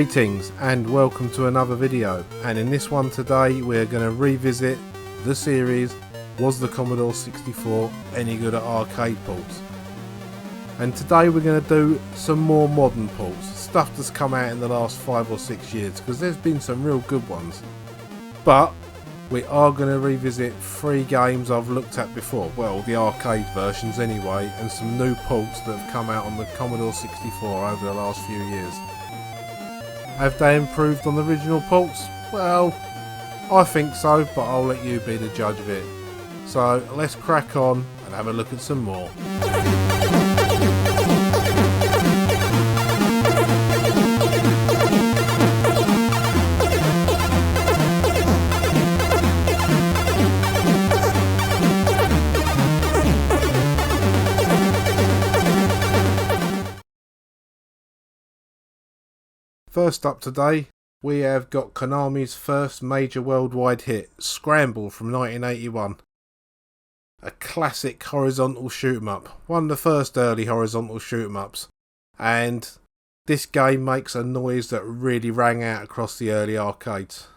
Greetings and welcome to another video, and in this one today we're going to revisit the series Was the Commodore 64 any good at arcade ports? And today we're going to do some more modern ports, stuff that's come out in the last 5 or 6 years, because there's been some real good ones. But we are going to revisit 3 games I've looked at before, well, the arcade versions anyway, and some new ports that have come out on the Commodore 64 over the last few years. Have they improved on the original ports? Well, I think so, but I'll let you be the judge of it. So let's crack on and have a look at some more. First up today, we have got Konami's first major worldwide hit, Scramble from 1981. A classic horizontal shoot 'em up, one of the first early horizontal shoot 'em ups, and this game makes a noise that really rang out across the early arcades.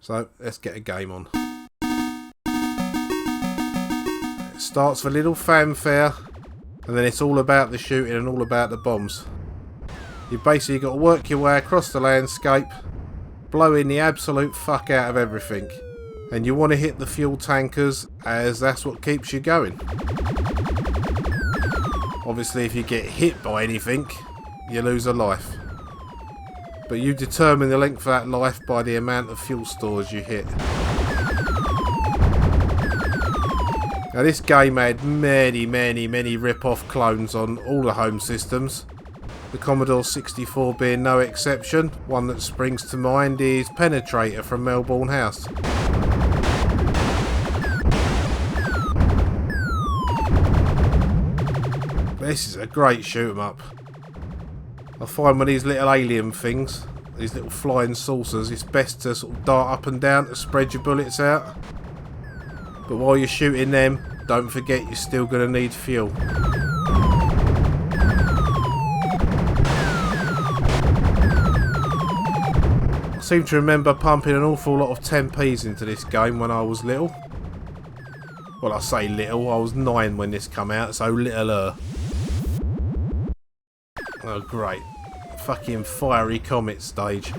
So let's get a game on. It starts with a little fanfare, and then it's all about the shooting and all about the bombs. You've basically got to work your way across the landscape, blowing the absolute fuck out of everything. And you want to hit the fuel tankers, as that's what keeps you going. Obviously if you get hit by anything, you lose a life. But you determine the length of that life by the amount of fuel stores you hit. Now this game had many rip-off clones on all the home systems. The Commodore 64 being no exception. One that springs to mind is Penetrator from Melbourne House. This is a great shoot 'em up. I find with these little alien things, these little flying saucers, it's best to sort of dart up and down to spread your bullets out. But while you're shooting them, don't forget you're still going to need fuel. I seem to remember pumping an awful lot of 10p's into this game when I was little. Well, I say little, I was 9 when this came out, so littler. Oh great, fucking fiery comet stage.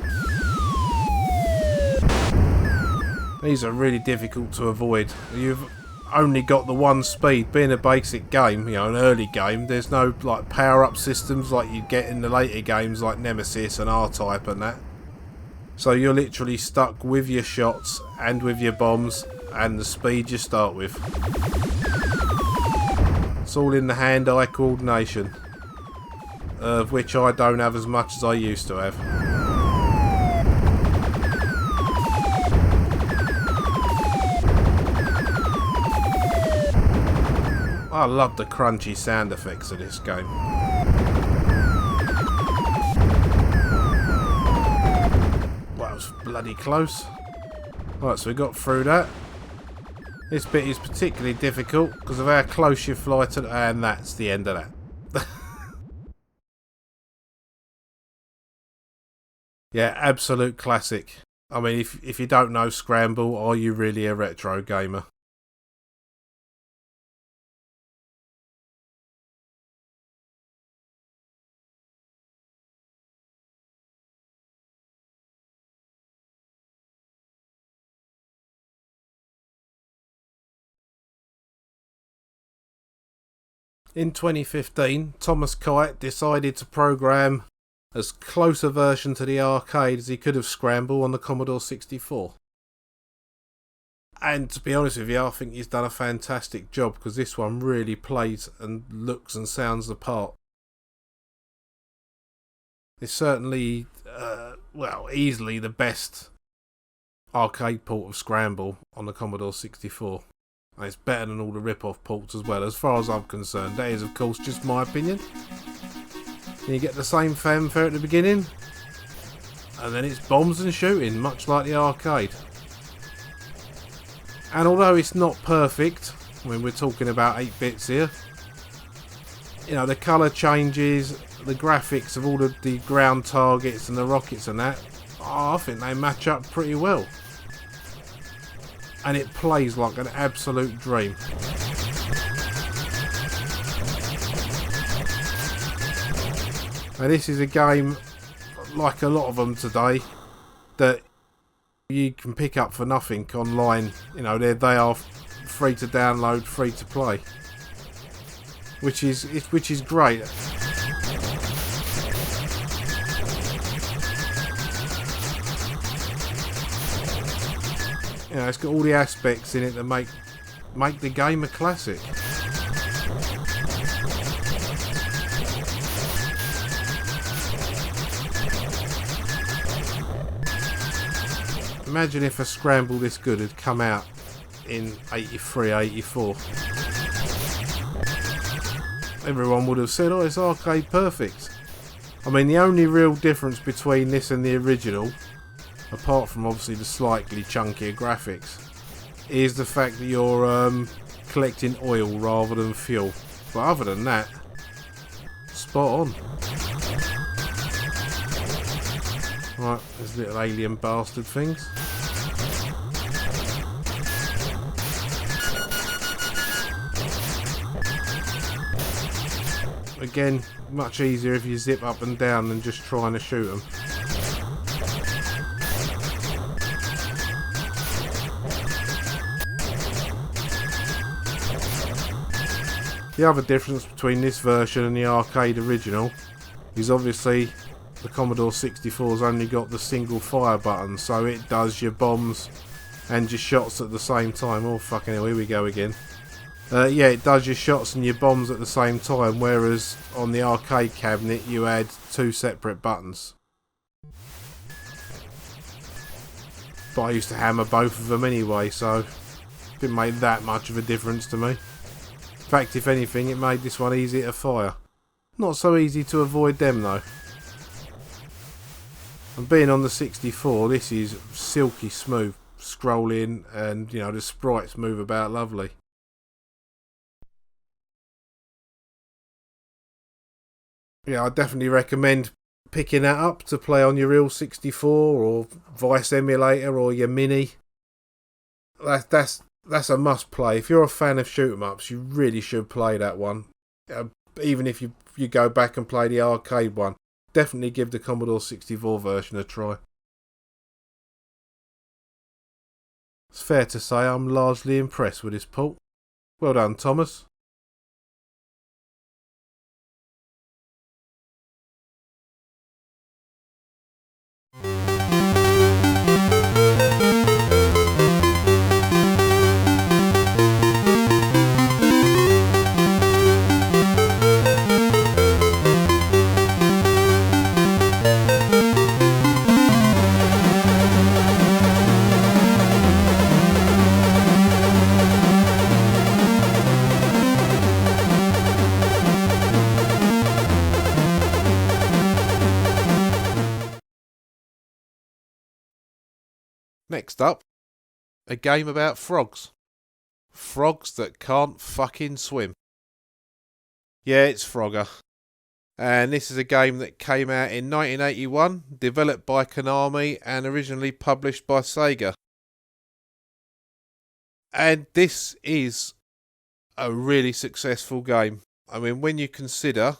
These are really difficult to avoid. You've only got the one speed. Being a basic game, you know, an early game, there's no like power-up systems like you get in the later games like Nemesis and R-Type and that. So you're literally stuck with your shots and with your bombs and the speed you start with. It's all in the hand-eye coordination, of which I don't have as much as I used to have. I love the crunchy sound effects of this game. Bloody close. Right, so we got through that. This bit is particularly difficult because of how close you fly to, and that's the end of that. Yeah, absolute classic. I mean, if you don't know Scramble, are you really a retro gamer? In 2015, Thomas Kite decided to program as close a version to the arcade as he could of Scramble on the Commodore 64. And to be honest with you, I think he's done a fantastic job, because this one really plays and looks and sounds the part. It's certainly, well, easily the best arcade port of Scramble on the Commodore 64. And it's better than all the rip-off ports as well, as far as I'm concerned. That is, of course, just my opinion. And you get the same fanfare at the beginning, and then it's bombs and shooting, much like the arcade. And although it's not perfect, I mean, we're talking about 8 bits here, you know, the colour changes, the graphics of all of the ground targets and the rockets and that, I think they match up pretty well. And it plays like an absolute dream. Now this is a game, like a lot of them today, that you can pick up for nothing online. You know, they are free to download, free to play, which is great. You know, it's got all the aspects in it that make the game a classic. Imagine if a Scramble this good had come out in 83, 84. Everyone would have said, oh, it's arcade perfect. I mean, the only real difference between this and the original, apart from obviously the slightly chunkier graphics, is the fact that you're collecting oil rather than fuel. But other than that, spot on. Right, there's little alien bastard things. Again, much easier if you zip up and down than just trying to shoot them. The other difference between this version and the arcade original is obviously the Commodore 64's only got the single fire button, so it does your bombs and your shots at the same time. Oh fucking hell, here we go again. Yeah, it does your shots and your bombs at the same time, whereas on the arcade cabinet you had two separate buttons. But I used to hammer both of them anyway, so it didn't make that much of a difference to me. In fact, if anything, it made this one easier to fire. Not so easy to avoid them though. And being on the 64, this is silky smooth scrolling, and you know, the sprites move about lovely. Yeah, I definitely recommend picking that up to play on your real 64 or Vice emulator or your Mini. That's a must play. If you're a fan of shoot 'em ups, you really should play that one. Even if you go back and play the arcade one, definitely give the Commodore 64 version a try. It's fair to say I'm largely impressed with this port. Well done, Thomas. Next up, a game about frogs. Frogs that can't fucking swim. Yeah, it's Frogger. And this is a game that came out in 1981, developed by Konami and originally published by Sega. And this is a really successful game. I mean, when you consider,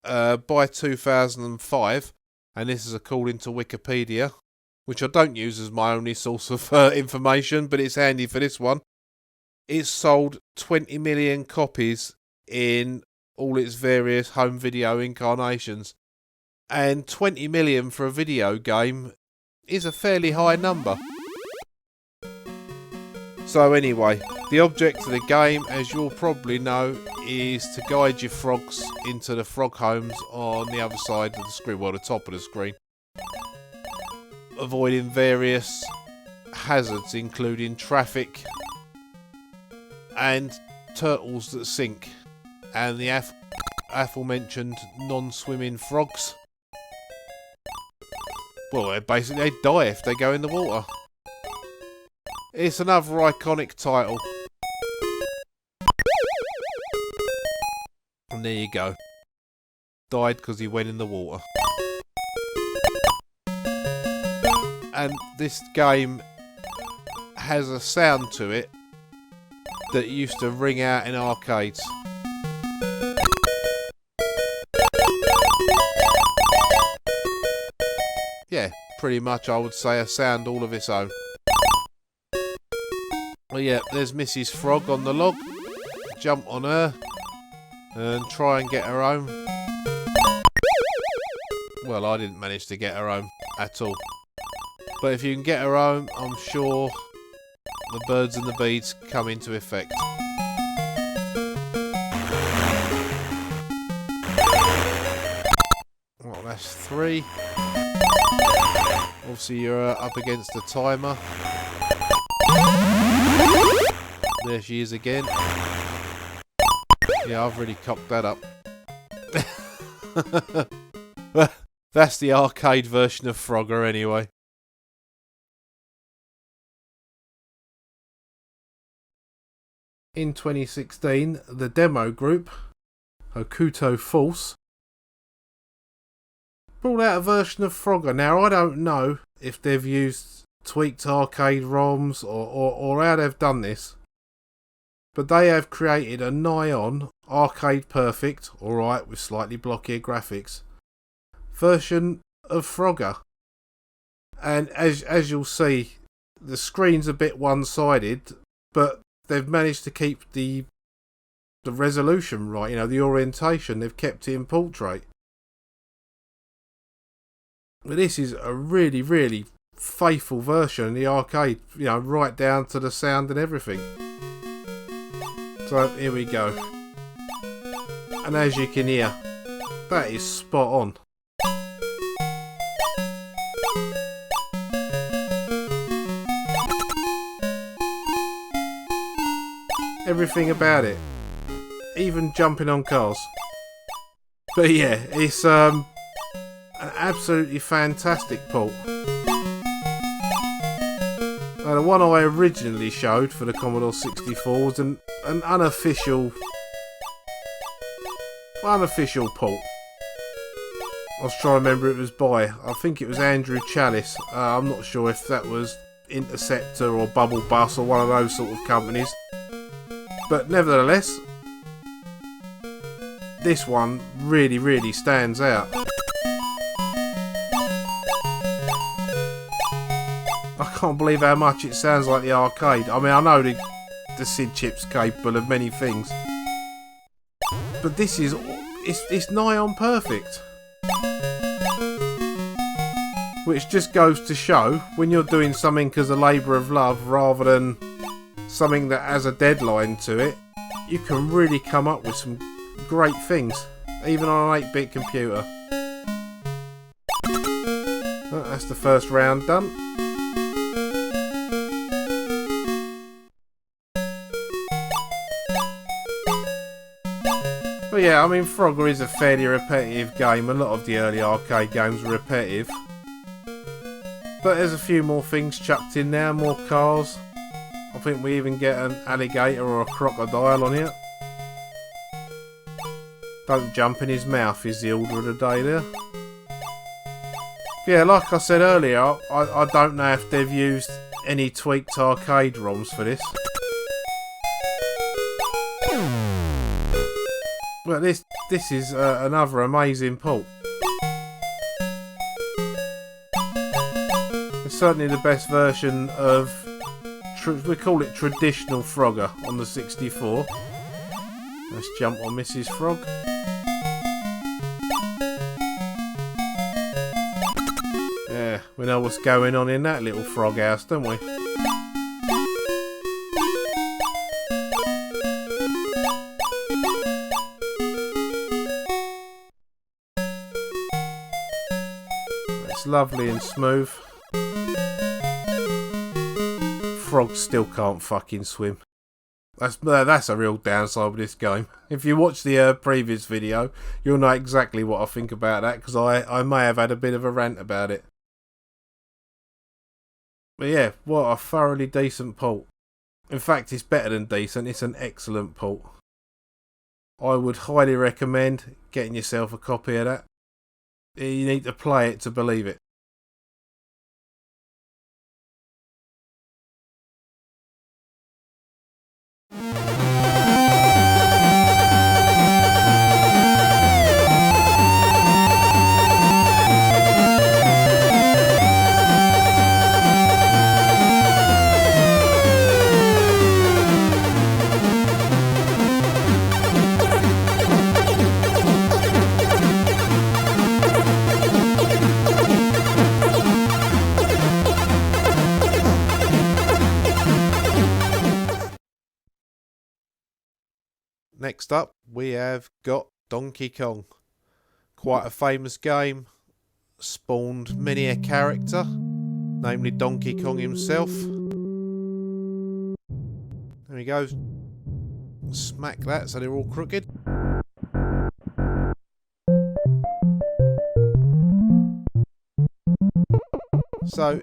by 2005, and this is according to Wikipedia, which I don't use as my only source of information, but it's handy for this one. It's sold 20 million copies in all its various home video incarnations. And 20 million for a video game is a fairly high number. So anyway, the object of the game, as you'll probably know, is to guide your frogs into the frog homes on the other side of the screen, well, the top of the screen. Avoiding various hazards including traffic and turtles that sink, and the aforementioned non-swimming frogs. Well, they die if they go in the water. It's another iconic title. And there you go. died because he went in the water. And this game has a sound to it that used to ring out in arcades. Yeah, pretty much I would say a sound all of its own. Well, yeah, there's Mrs. Frog on the log. Jump on her and try and get her home. Well, I didn't manage to get her home at all. But if you can get her home, I'm sure the birds and the beads come into effect. Well, that's 3. Obviously, you're up against the timer. There she is again. Yeah, I've really cocked that up. That's the arcade version of Frogger anyway. In 2016, the demo group, Hokuto False, brought out a version of Frogger. Now, I don't know if they've used tweaked arcade ROMs or how they've done this, but they have created a nigh-on, arcade perfect, alright, with slightly blockier graphics, version of Frogger. And as you'll see, the screen's a bit one-sided, but they've managed to keep the resolution right, you know, the orientation. They've kept it in portrait. But this is a really, really faithful version of the arcade, you know, right down to the sound and everything. So here we go. And as you can hear, that is spot on. Everything about it, even jumping on cars. But yeah, it's an absolutely fantastic port. The one I originally showed for the Commodore 64 was an unofficial port. I was trying to remember who it was by. I think it was Andrew Chalice. I'm not sure if that was Interceptor or Bubble Bus or one of those sort of companies. But nevertheless, this one really, really stands out. I can't believe how much it sounds like the arcade. I mean, I know the SID chip's capable of many things, but this is, it's nigh on perfect. Which just goes to show, when you're doing something as a labour of love rather than something that has a deadline to it, you can really come up with some great things, even on an 8-bit computer. That's the first round done. But yeah, I mean, Frogger is a fairly repetitive game. A lot of the early arcade games were repetitive. But there's a few more things chucked in now, more cars. I think we even get an alligator or a crocodile on here. Don't jump in his mouth is the order of the day there. Yeah, like I said earlier, I don't know if they've used any tweaked arcade ROMs for this. But this is another amazing port. It's certainly the best version of, we call it traditional Frogger on the 64. Let's jump on Mrs. Frog. Yeah, we know what's going on in that little frog house, don't we? It's lovely and smooth. Frogs still can't fucking swim. That's a real downside with this game. If you watch the previous video, you'll know exactly what I think about that, because I may have had a bit of a rant about it. But yeah, what a thoroughly decent port. In fact, it's better than decent, it's an excellent port. I would highly recommend getting yourself a copy of that. You need to play it to believe it. Next up, we have got Donkey Kong. Quite a famous game, spawned many a character, namely Donkey Kong himself. There he goes. Smack that so they're all crooked. So,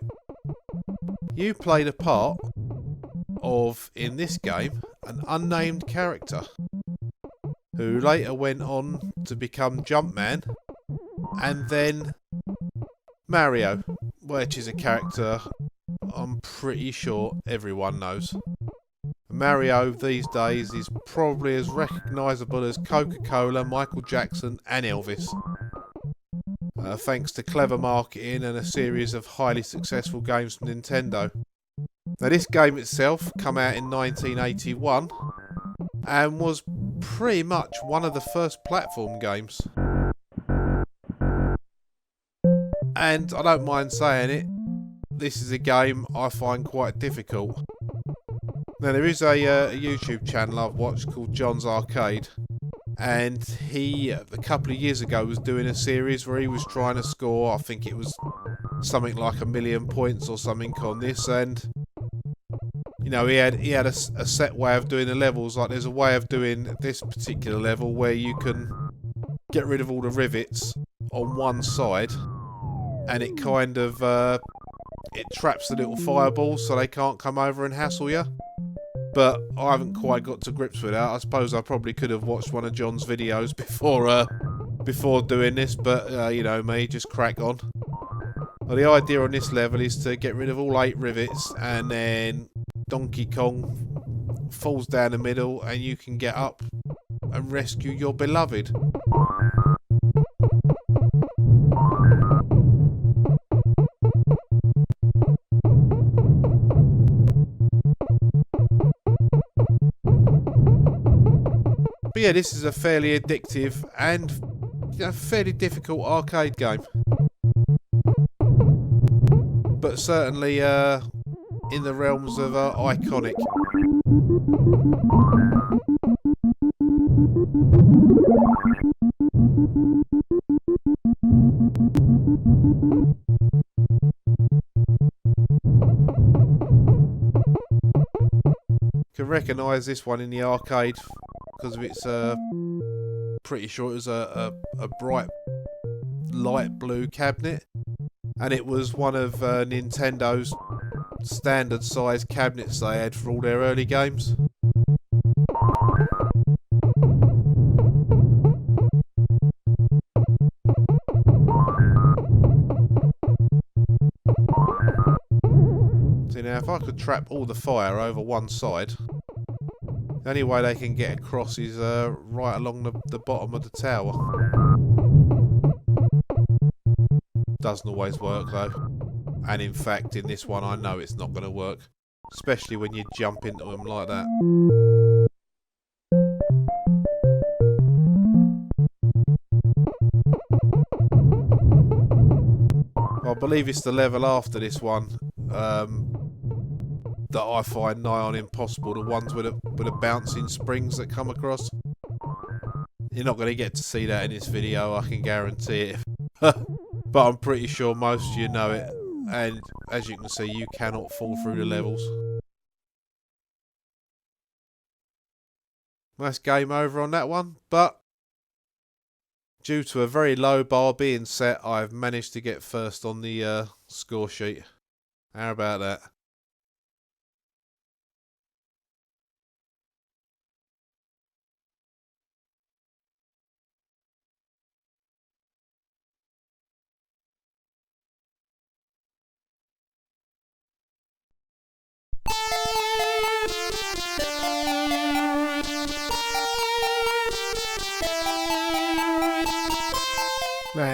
you play the part of, in this game, an unnamed character who later went on to become Jumpman, and then Mario, which is a character I'm pretty sure everyone knows. Mario these days is probably as recognisable as Coca-Cola, Michael Jackson and Elvis. Thanks to clever marketing and a series of highly successful games from Nintendo. Now this game itself came out in 1981 and was pretty much one of the first platform games. And I don't mind saying it, this is a game I find quite difficult. Now there is a YouTube channel I've watched called John's Arcade, and he a couple of years ago was doing a series where he was trying to score, I think it was something like 1,000,000 points or something on this, and you know, he had a set way of doing the levels. Like there's a way of doing this particular level where you can get rid of all the rivets on one side, and it kind of it traps the little fireballs so they can't come over and hassle you. But I haven't quite got to grips with that. I suppose I probably could have watched one of John's videos before doing this, but you know me, just crack on. Well, the idea on this level is to get rid of all 8 rivets, and then Donkey Kong falls down the middle and you can get up and rescue your beloved. But yeah, this is a fairly addictive and fairly difficult arcade game. But certainly in the realms of iconic. You can recognise this one in the arcade because of its pretty sure it was a bright light blue cabinet, and it was one of Nintendo's standard size cabinets they had for all their early games. See now, if I could trap all the fire over one side, the only way they can get across is right along the bottom of the tower. Doesn't always work though, and in fact in this one I know it's not going to work, especially when you jump into them like that. I believe it's the level after this one that I find nigh on impossible, the ones with the bouncing springs that come across. You're not going to get to see that in this video, I can guarantee it. But I'm pretty sure most of you know it, and as you can see, you cannot fall through the levels. Nice game over on that one, but due to a very low bar being set, I've managed to get first on the score sheet. How about that?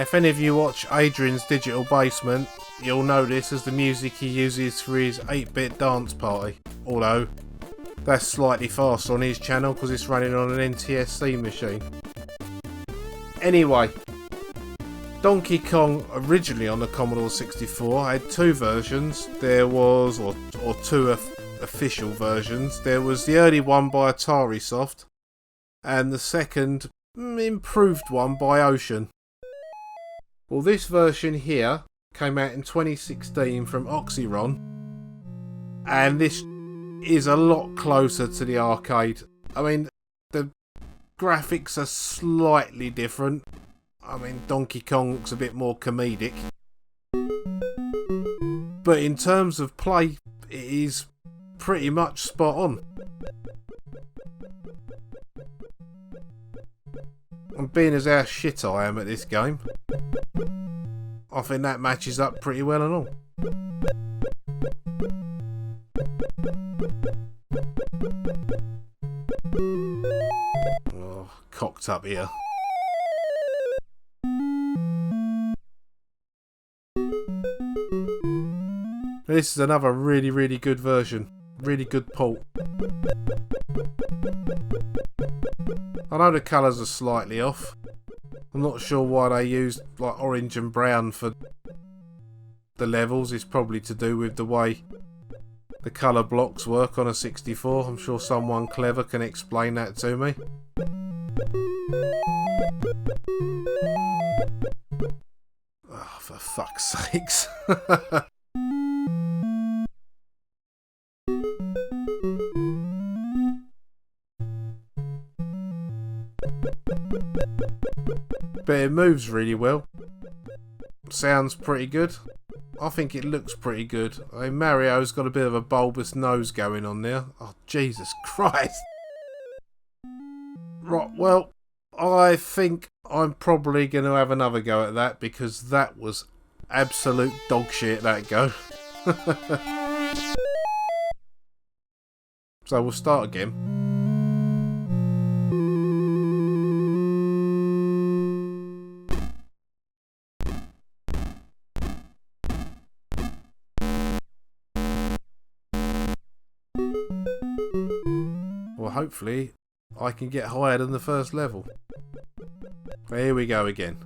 if any of you watch Adrian's Digital Basement, you'll know this as the music he uses for his 8-bit dance party. Although, that's slightly faster on his channel because it's running on an NTSC machine. Anyway, Donkey Kong originally on the Commodore 64 had two versions. There was, or two official versions. There was the early one by Atari Soft and the second improved one by Ocean. Well, this version here came out in 2016 from Oxyron, and this is a lot closer to the arcade. I mean, the graphics are slightly different. I mean, Donkey Kong looks a bit more comedic, but in terms of play, it is pretty much spot on. And being as how shit I am at this game, I think that matches up pretty well and all. Oh, cocked up here. This is another really good version. Really good port. I know the colours are slightly off. I'm not sure why they used like orange and brown for the levels. It's probably to do with the way the colour blocks work on a 64. I'm sure someone clever can explain that to me. Oh, for fuck's sakes. But it moves really well. Sounds pretty good. I think it looks pretty good. I mean, Mario's got a bit of a bulbous nose going on there. Oh, Jesus Christ. Right, well, I think I'm probably going to have another go at that because that was absolute dog shit, that go. So we'll start again. Hopefully I can get higher than the first level. Here we go again.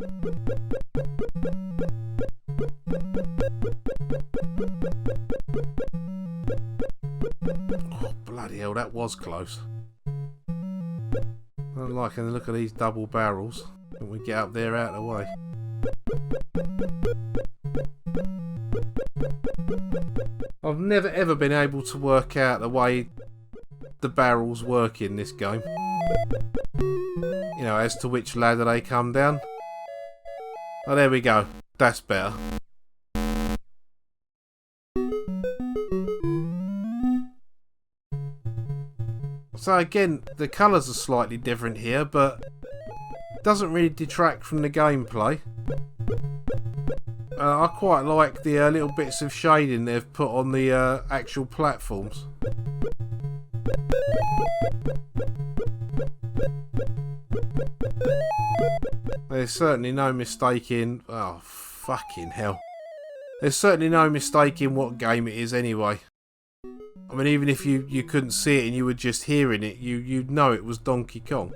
Oh, bloody hell, that was close. I don't like the look of these double barrels when we get up there out of the way. I've never ever been able to work out the way the barrels work in this game. You know, as to which ladder they come down. Oh, there we go. That's better. So again, the colours are slightly different here, but it doesn't really detract from the gameplay. I quite like the little bits of shading they've put on the actual platforms. There's certainly no mistaking... Oh, fucking hell. There's certainly no mistaking what game it is anyway. I mean, even if you couldn't see it and you were just hearing it, you'd know it was Donkey Kong.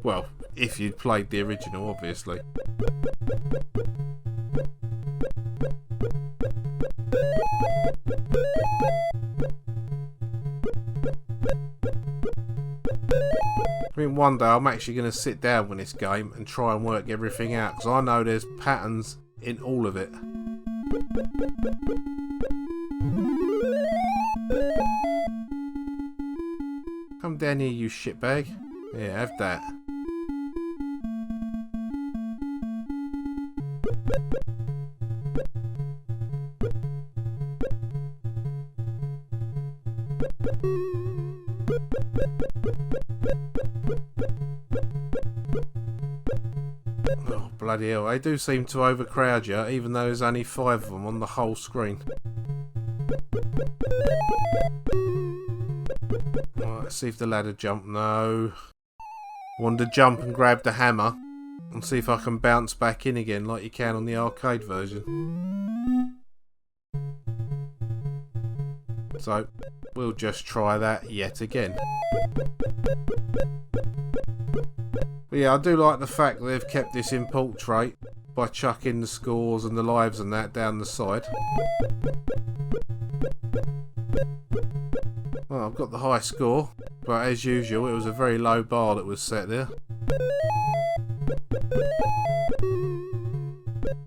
Well, if you'd played the original, obviously. I mean, one day I'm actually going to sit down with this game and try and work everything out, because I know there's patterns in all of it. Come down here, you shitbag. Yeah, have that. Oh, bloody hell. They do seem to overcrowd you, even though there's only 5 of them on the whole screen. Right, let's see if the ladder jump. No. I wanted to jump and grab the hammer. and see if I can bounce back in again like you can on the arcade version. So we'll just try that yet again. But yeah, I do like the fact that they've kept this in portrait by chucking the scores and the lives and that down the side. Well, I've got the high score, but as usual it was a very low bar that was set there.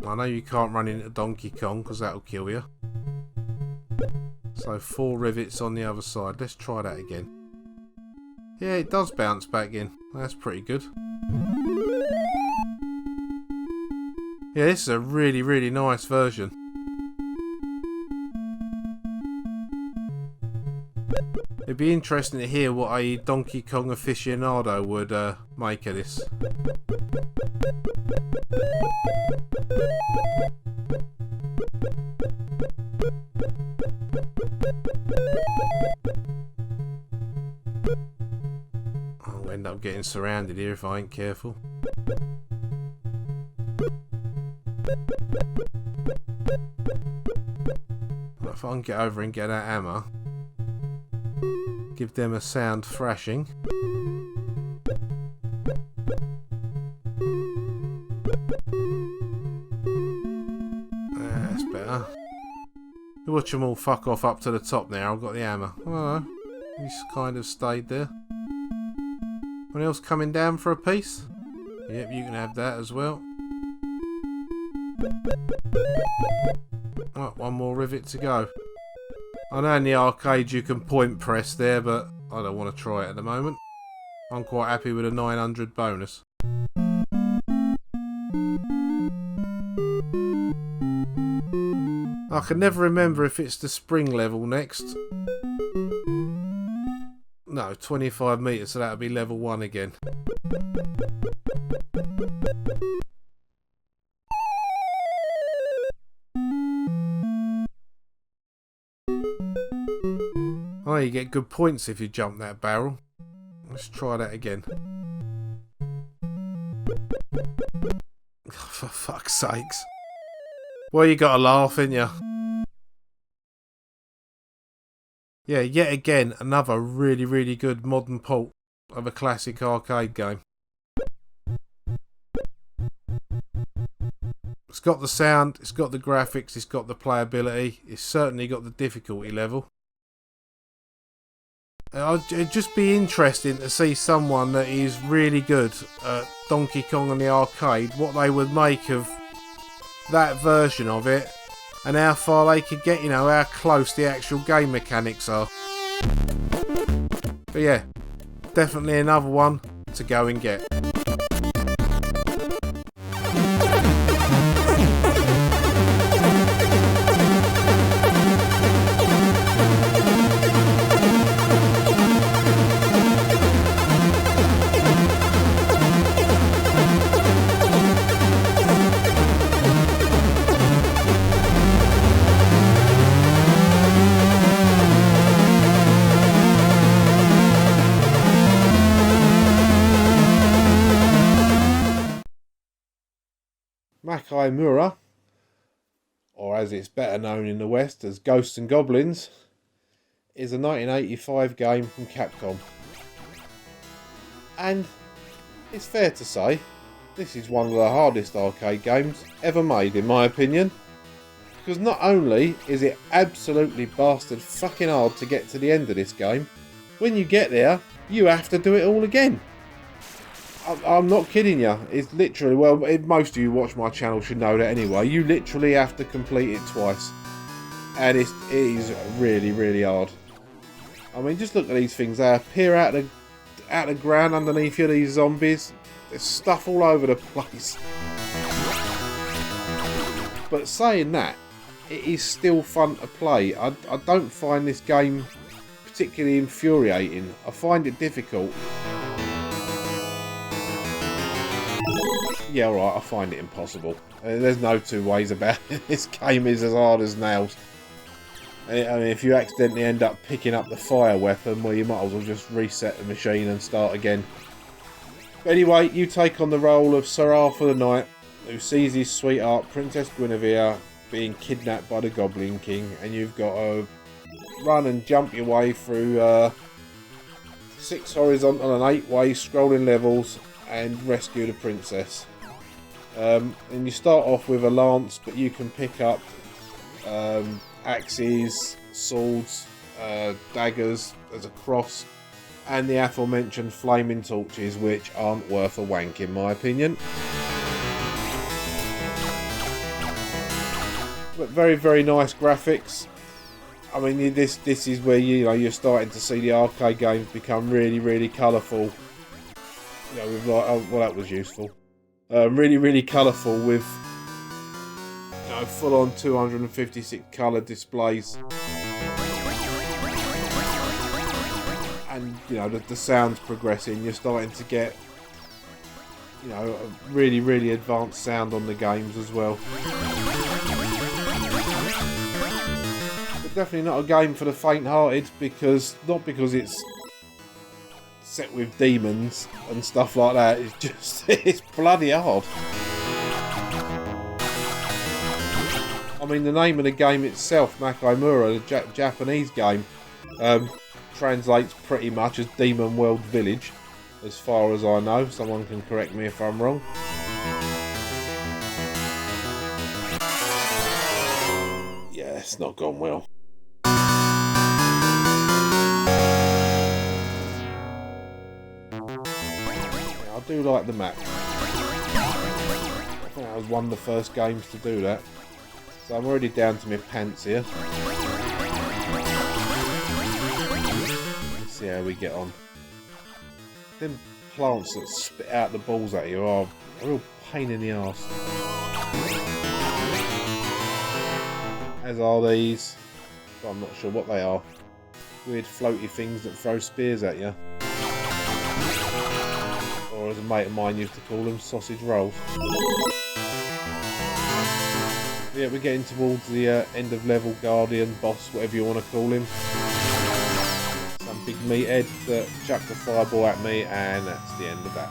I know you can't run into Donkey Kong because that'll kill you. So 4 rivets on the other side. Let's try that again. Yeah, it does bounce back in. That's pretty good. Yeah, this is a really, really nice version. It'd be interesting to hear what a Donkey Kong aficionado would make of this. I'll end up getting surrounded here if I ain't careful. If I can get over and get that hammer, give them a sound thrashing. That's better. You watch them all fuck off up to the top now. I've got the hammer. Oh no, he's kind of stayed there. Anyone else coming down for a piece? Yep, you can have that as well. Right, one more rivet to go. I know in the arcade you can point press there, but I don't want to try it at the moment. I'm quite happy with a 900 bonus. I can never remember if it's the spring level next. No, 25 metres, so that'll be level 1 again. Oh, you get good points if you jump that barrel. Let's try that again. For fuck's sakes. Well, you gotta laugh, ain't you? Yeah, yet again, another really, really good modern port of a classic arcade game. It's got the sound, it's got the graphics, it's got the playability, it's certainly got the difficulty level. It'd just be interesting to see someone that is really good at Donkey Kong in the arcade, what they would make of that version of it, and how far they could get, you know, how close the actual game mechanics are. But yeah, definitely another one to go and get. Mame, or as it's better known in the West as Ghosts and Goblins, is a 1985 game from Capcom. And it's fair to say, this is one of the hardest arcade games ever made in my opinion. Because not only is it absolutely bastard fucking hard to get to the end of this game, when you get there, you have to do it all again. I'm not kidding you. It's literally, well, most of you watch my channel should know that anyway. You literally have to complete it twice. And it is really, really hard. I mean, just look at these things. They appear out of the ground underneath you, these zombies. There's stuff all over the place. But saying that, it is still fun to play. I don't find this game particularly infuriating. I find it difficult. Yeah, alright, I find it impossible. There's no two ways about it. This game is as hard as nails. I mean, if you accidentally end up picking up the fire weapon, well, you might as well just reset the machine and start again. But anyway, you take on the role of Sir Arthur the Knight, who sees his sweetheart, Princess Guinevere, being kidnapped by the Goblin King, and you've got to run and jump your way through 6 horizontal and 8-way scrolling levels and rescue the princess. And you start off with a lance, but you can pick up axes, swords, daggers, there's a cross, and the aforementioned flaming torches, which aren't worth a wank in my opinion. But very, very nice graphics. I mean, this is where you're starting to see the arcade games become really, really colourful. With like, oh, well, that was useful. Really, really colourful with full-on 256 colour displays, and the sound's progressing. You're starting to get a really, really advanced sound on the games as well. Definitely not a game for the faint-hearted, because it's set with demons and stuff like that. It's just it's bloody hard. I mean, the name of the game itself, Nakamura, the Japanese game, translates pretty much as Demon World Village, as far as I know. Someone can correct me if I'm wrong. Yeah, it's not gone well. I do like the map. I think that was one of the first games to do that. So I'm already down to my pants here. Let's see how we get on. Them plants that spit out the balls at you are a real pain in the arse. As are these. But I'm not sure what they are. Weird floaty things that throw spears at you. Or as a mate of mine used to call them, sausage rolls. Yeah, we're getting towards the end of level, guardian, boss, whatever you want to call him. Some big meathead that chucked a fireball at me, and that's the end of that.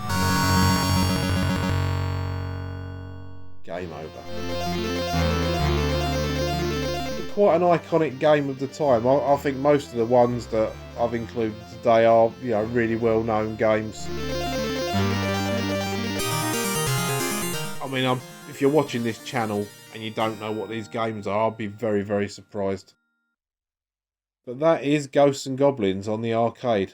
Game over. Quite an iconic game of the time. I think most of the ones that I've included today are, really well-known games. I mean, if you're watching this channel and you don't know what these games are, I'll be very, very surprised. But that is Ghosts and Goblins on the arcade.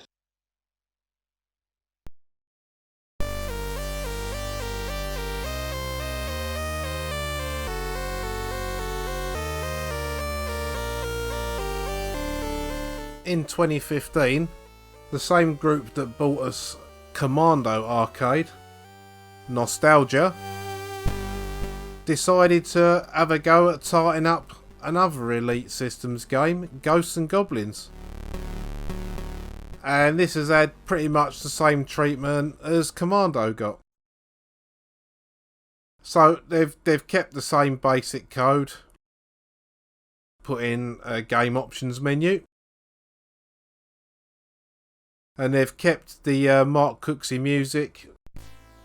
In 2015, the same group that bought us Commando Arcade, Nostalgia, decided to have a go at starting up another Elite Systems game, Ghosts and Goblins. And this has had pretty much the same treatment as Commando got. So they've kept the same basic code, put in a game options menu, and they've kept the Mark Cooksey music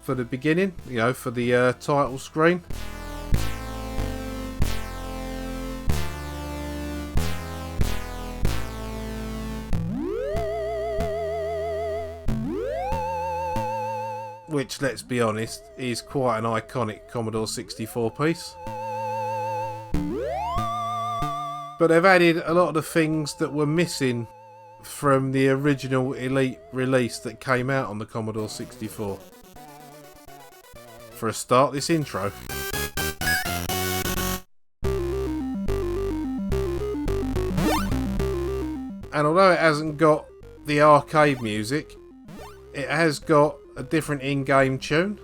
for the beginning, for the title screen. Which, let's be honest, is quite an iconic Commodore 64 piece. But they've added a lot of the things that were missing from the original Elite release that came out on the Commodore 64. For a start, this intro. And although it hasn't got the arcade music, it has got a different in-game tune.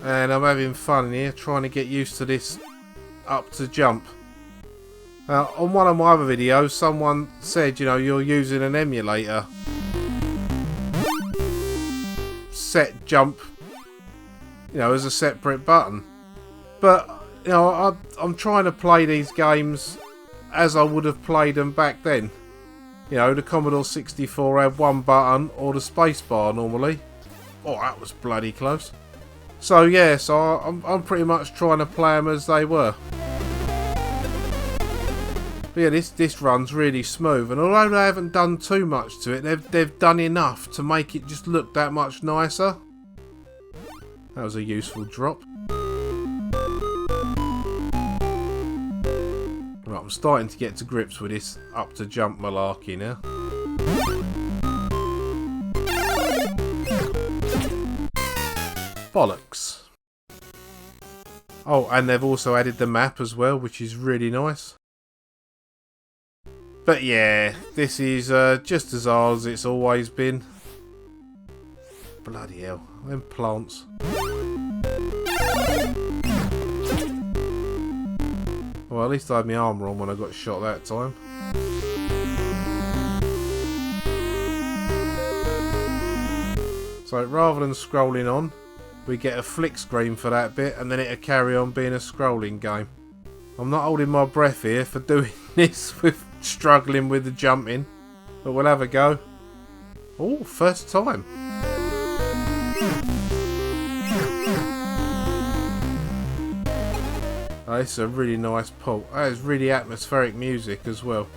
And I'm having fun here trying to get used to this up to jump. On one of my other videos, someone said, you're using an emulator. Set jump, as a separate button. But, I'm trying to play these games as I would have played them back then. You know, the Commodore 64 had one button or the space bar normally. Oh, that was bloody close. So yeah, so I'm pretty much trying to play them as they were. But yeah, this runs really smooth, and although they haven't done too much to it, they've done enough to make it just look that much nicer. That was a useful drop. Right, I'm starting to get to grips with this up to jump malarkey now. Bollocks. Oh, and they've also added the map as well, which is really nice. But yeah, this is just as hard as it's always been. Bloody hell, them plants. Well, at least I had my armour on when I got shot that time. So rather than scrolling on, we get a flick screen for that bit, and then it'll carry on being a scrolling game. I'm not holding my breath here for doing this with struggling with the jumping, but we'll have a go. Oh, first time. Oh, this is a really nice pull. That is really atmospheric music as well.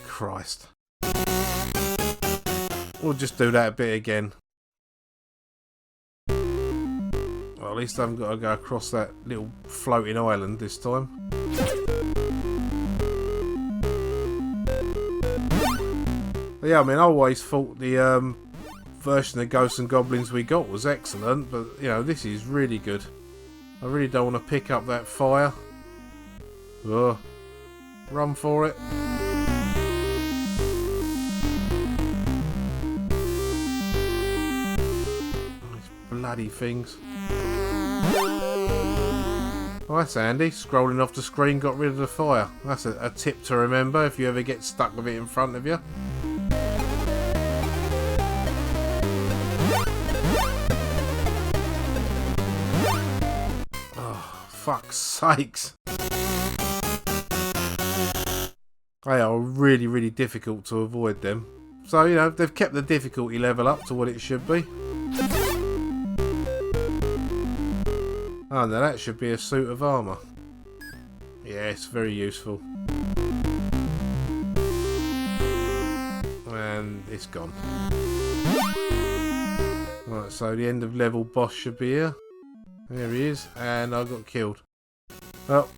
Christ. We'll just do that bit again. Well, at least I haven't got to go across that little floating island this time. But yeah, I mean, I always thought the version of Ghosts and Goblins we got was excellent, but you know, this is really good. I really don't want to pick up that fire. Ugh. Run for it. Bloody things. Oh, that's handy. Scrolling off the screen got rid of the fire. That's a tip to remember if you ever get stuck with it in front of you. Oh, fuck's sakes. They are really, really difficult to avoid them. So, you know, they've kept the difficulty level up to what it should be. Oh, now that should be a suit of armour. Yeah, it's very useful. And it's gone. Right, so the end of level boss should be here. There he is, and I got killed. Well,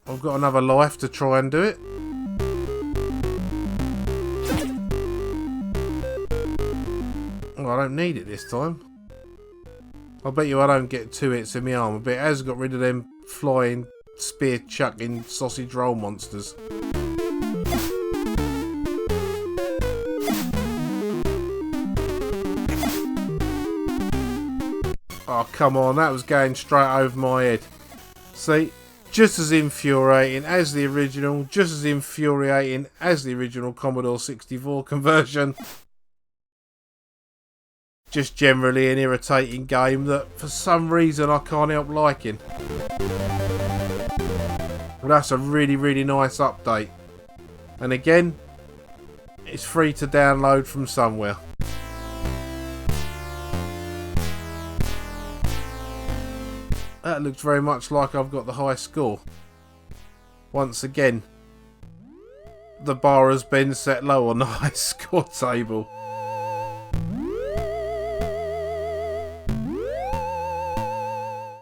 I've got another life to try and do it. Oh, I don't need it this time. I bet you I don't get 2 hits in my armour, but it has got rid of them flying, spear chucking sausage roll monsters. Oh, come on, that was going straight over my head. See, just as infuriating as the original, just as infuriating as the original Commodore 64 conversion. Just generally an irritating game that for some reason I can't help liking. Well, that's a really, really nice update. And again, it's free to download from somewhere. That looks very much like I've got the high score. Once again, the bar has been set low on the high score table.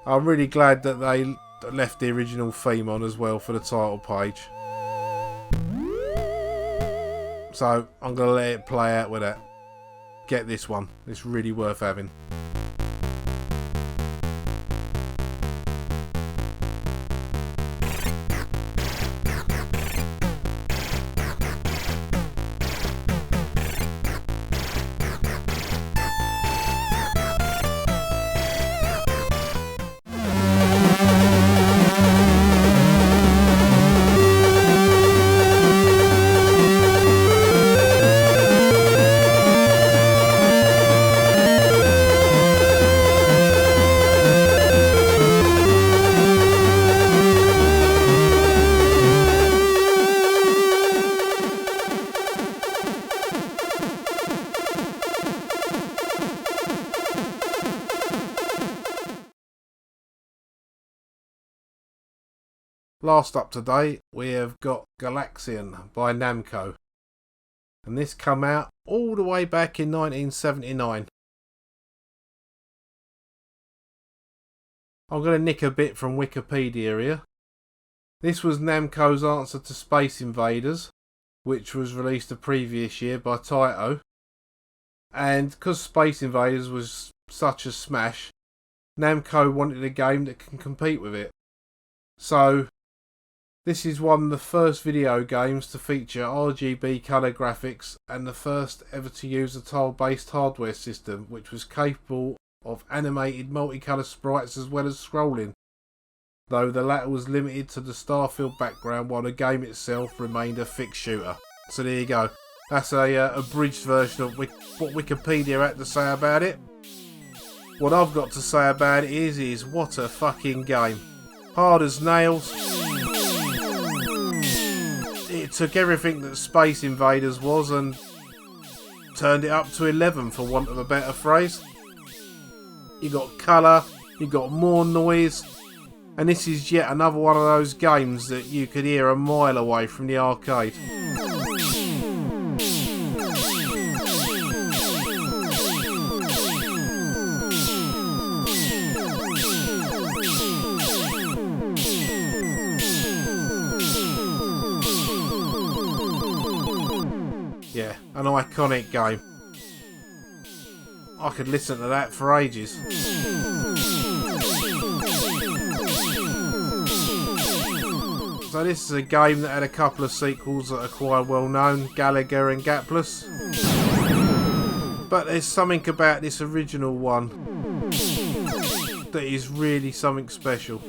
I'm really glad that they left the original theme on as well for the title page. So I'm going to let it play out with that. Get this one. It's really worth having. last up to date, we have got Galaxian by Namco. And this come out all the way back in 1979. I'm going to nick a bit from Wikipedia here. This was Namco's answer to Space Invaders, which was released the previous year by Taito. And because Space Invaders was such a smash, Namco wanted a game that can compete with it. So, this is one of the first video games to feature RGB colour graphics and the first ever to use a tile-based hardware system, which was capable of animated multicolour sprites as well as scrolling, though the latter was limited to the Starfield background while the game itself remained a fixed shooter. So there you go. That's a abridged version of what Wikipedia had to say about it. What I've got to say about it is what a fucking game. Hard as nails. It took everything that Space Invaders was and turned it up to 11 for want of a better phrase. You got colour, you got more noise, and this is yet another one of those games that you could hear a mile away from the arcade. Yeah, an iconic game. I could listen to that for ages. So this is a game that had a couple of sequels that are quite well known, Galaga and Gapless. But there's something about this original one that is really something special.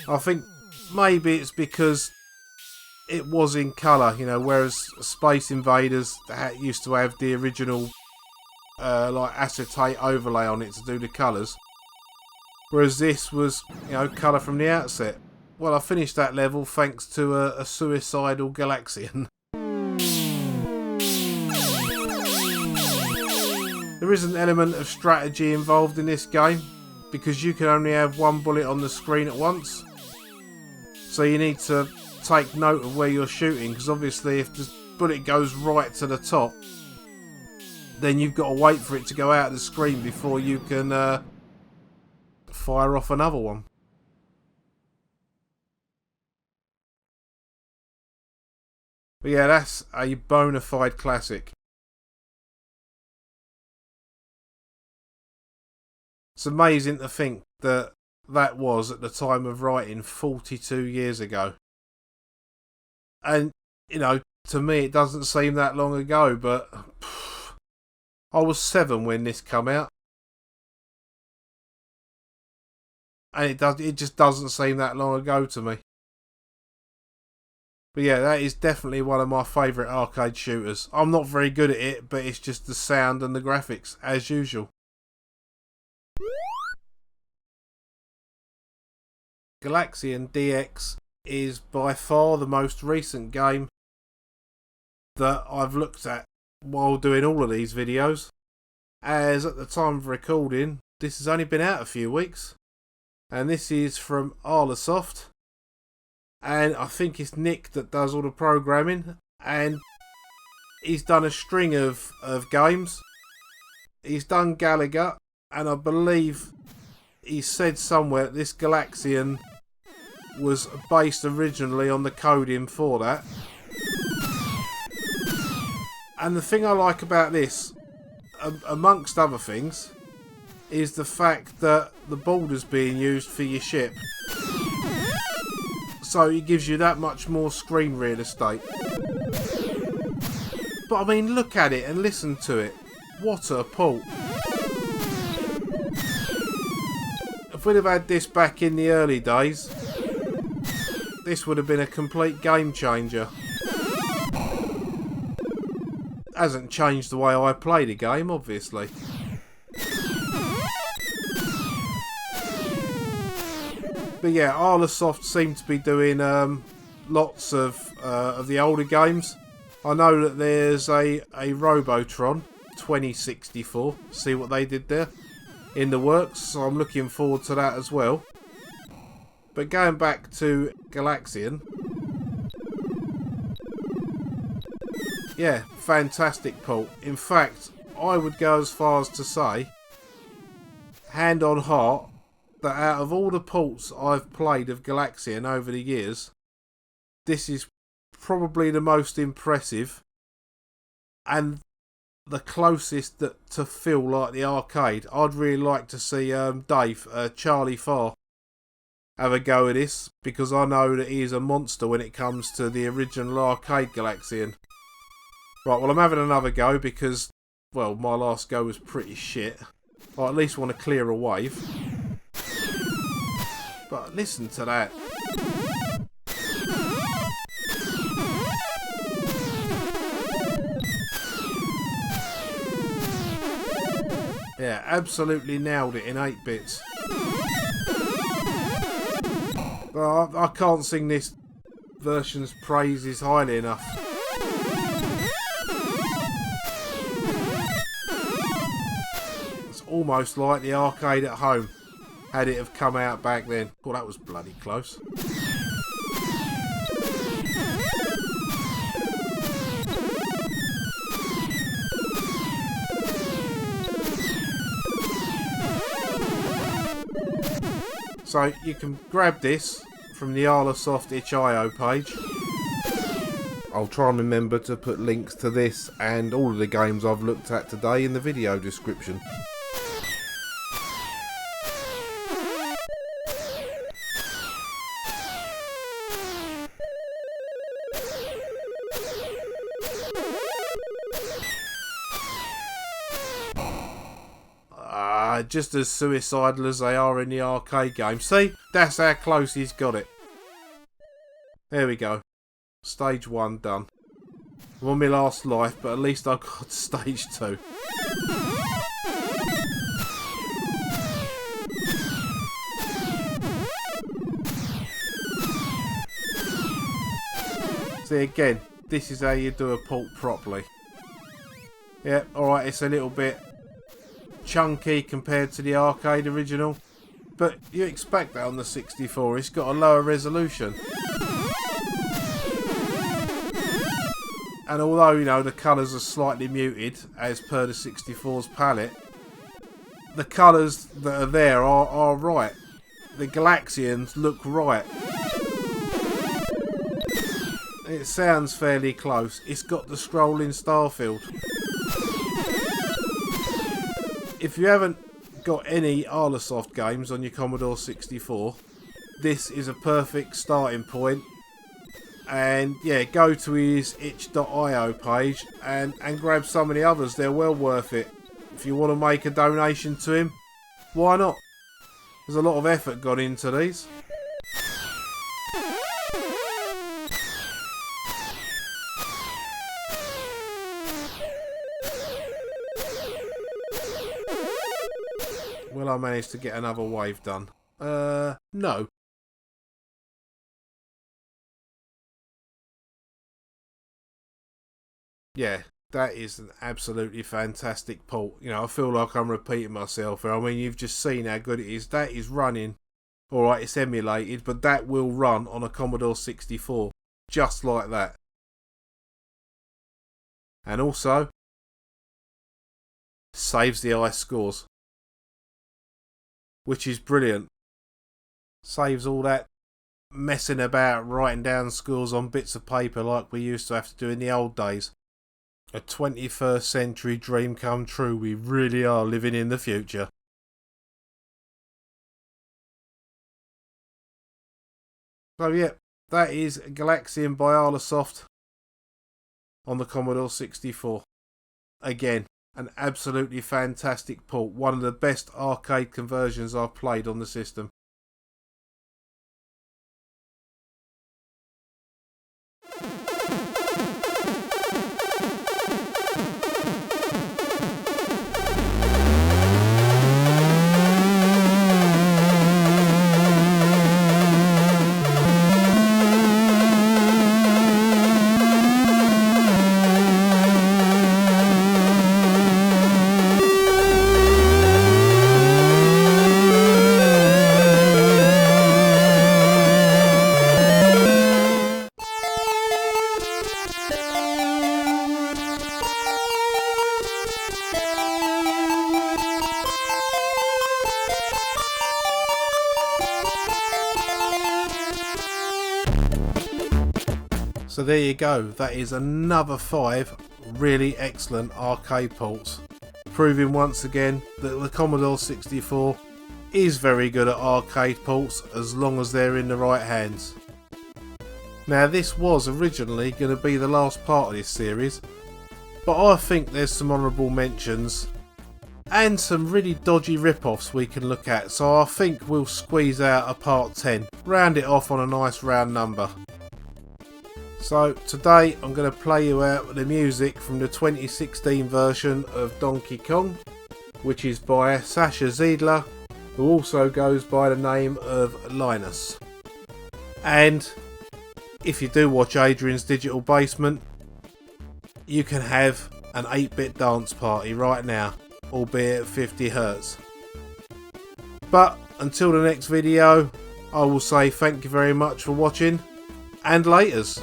I think maybe it's because it was in colour, you know, whereas Space Invaders used to have the original like acetate overlay on it to do the colours, whereas this was, you know, colour from the outset. Well, I finished that level thanks to a suicidal Galaxian. There is an element of strategy involved in this game because you can only have one bullet on the screen at once, so you need to take note of where you're shooting, because obviously if the bullet goes right to the top, then you've got to wait for it to go out of the screen before you can fire off another one. But yeah, that's a bona fide classic. It's amazing to think that that was at the time of writing 42 years ago. And, you know, to me it doesn't seem that long ago, but I was 7 when this came out. And it just doesn't seem that long ago to me. But yeah, that is definitely one of my favourite arcade shooters. I'm not very good at it, but it's just the sound and the graphics, as usual. Galaxian DX is by far the most recent game that I've looked at while doing all of these videos, as at the time of recording this has only been out a few weeks, and this is from Arlosoft, and I think it's Nick that does all the programming, and he's done a string of games. He's done Galaga, and I believe he said somewhere that this Galaxian was based originally on the coding for that. And the thing I like about this, amongst other things, is the fact that the border's being used for your ship. So it gives you that much more screen real estate. But I mean, look at it and listen to it. What a port. If we'd have had this back in the early days, this would have been a complete game changer. Hasn't changed the way I play the game, obviously. But yeah, Arlosoft seem to be doing lots of the older games. I know that there's a Robotron 2064. See what they did there in the works. So I'm looking forward to that as well. But going back to Galaxian, yeah, fantastic port. In fact, I would go as far as to say, hand on heart, that out of all the ports I've played of Galaxian over the years, this is probably the most impressive and the closest to feel like the arcade. I'd really like to see Dave, Charlie Farr, have a go at this, because I know that he is a monster when it comes to the original arcade Galaxian. Right, well, I'm having another go because, well, my last go was pretty shit. I at least want to clear a wave. But listen to that. Yeah, absolutely nailed it in 8 bits. Well, I can't sing this version's praises highly enough. It's almost like the arcade at home, had it have come out back then. Oh, that was bloody close. So you can grab this from the Arlosoft itch.io page. I'll try and remember to put links to this and all of the games I've looked at today in the video description. Just as suicidal as they are in the arcade game. See? That's how close he's got it. There we go. Stage 1 done. I'm on my last life, but at least I've got stage 2. See, again, this is how you do a port properly. Yeah, alright, it's a little bit chunky compared to the arcade original, but you expect that on the 64. It's got a lower resolution, and although, you know, the colours are slightly muted as per the 64's palette, the colours that are there are right. The Galaxians look right. It sounds fairly close. It's got the scrolling starfield. If you haven't got any Arlosoft games on your Commodore 64, this is a perfect starting point. And yeah, go to his itch.io page and grab some of the others. They're well worth it. If you want to make a donation to him, why not? There's a lot of effort gone into these. Will I manage to get another wave done? No. Yeah, that is an absolutely fantastic port. You know, I feel like I'm repeating myself here. I mean, you've just seen how good it is. That is running. Alright, it's emulated, but that will run on a Commodore 64. Just like that. And also, saves the ice scores, which is brilliant. Saves all that messing about writing down scores on bits of paper like we used to have to do in the old days. A 21st century dream come true. We really are living in the future. So yeah, that is Galaxian by Arlosoft on the Commodore 64. Again, an absolutely fantastic port. One of the best arcade conversions I've played on the system. So there you go, that is another 5 really excellent arcade ports, proving once again that the Commodore 64 is very good at arcade ports as long as they're in the right hands. Now this was originally going to be the last part of this series, but I think there's some honourable mentions and some really dodgy rip-offs we can look at, so I think we'll squeeze out a part 10, round it off on a nice round number. So today I'm going to play you out with the music from the 2016 version of Donkey Kong, which is by Sasha Ziedler, who also goes by the name of Linus. And if you do watch Adrian's Digital Basement, you can have an 8-bit dance party right now, albeit at 50 Hz. But until the next video, I will say thank you very much for watching, and laters.